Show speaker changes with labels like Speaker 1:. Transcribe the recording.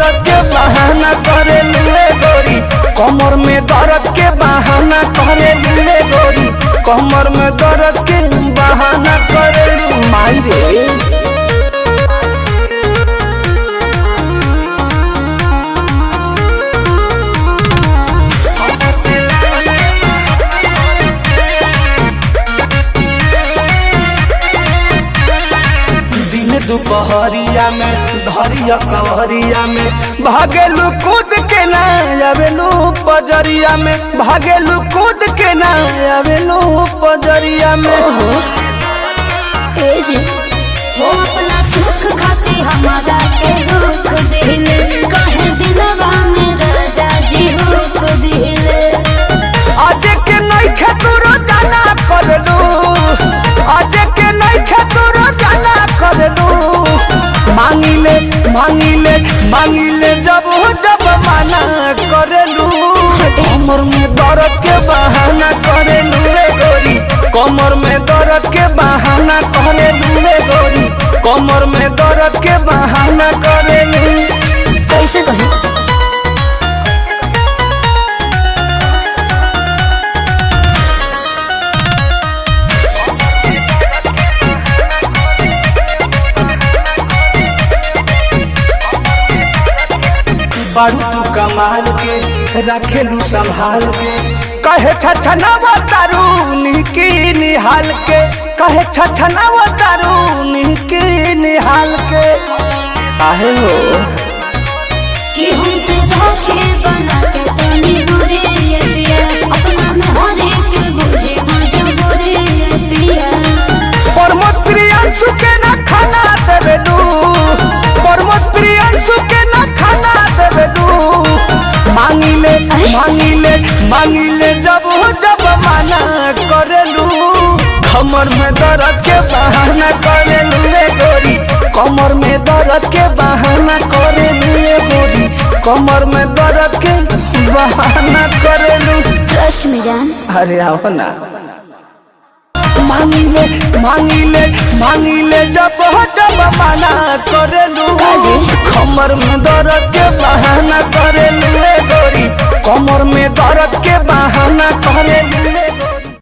Speaker 1: दर्द के बहाना करे लूले गोरी, कमर में दर्द के बहाना करे लूले गोरी, कमर में दर्द के बहाना करे लू माई रे। दुपहरिया में धरिया कवरिया में भागेलू कूद के ना आवेलू पजरिया में, भागेलू कूद के ना आवेलू पजरिया में।
Speaker 2: ए जी हो अपना सुख खाती हमारा के दुख दिले, कहे दिलवा में राजा जी हुक दिले।
Speaker 1: आज के नहीं खेतुरो जाना कर लू, आज के नहीं खेतुरो जाना कर लू, मांगिले मांगिले मांगिले जब जब माना करेलू, कमर में दर्द के बहाना करेलू रे गोरी, कमर में दर्द के बहाना करेलू रे गोरी, कमर में दर्द के बहाना करेलू।
Speaker 2: कैसे कहे
Speaker 1: बारू तू कमाल के रखेलू संभाल के, कहे छछनावा तारू निकी निहाल के, कहे छछनावा तारू निकी निहाल के। आहे हो
Speaker 2: कि हमसे धोखे बना के तनी दूरी ये पिया, अपना में हर एक बुझे मजबूरी ये पिया।
Speaker 1: प्रमोद प्रियांशु के ना खाना देवेलू, प्रमोद प्रियांशु के ना खाना देवेलू, मांगिले मांगिले मांगिले जब जब माना करेलू, कमर में दर्द के बहाना करेलू रे गोरी, कमर में दर्द के बहाना करेलू रे गोरी, कमर में दर्द के बहाना करेलू।
Speaker 2: ट्रस्ट में जान
Speaker 1: अरे आओ ना। मांगिले मांगिले मांगिले जब जब माना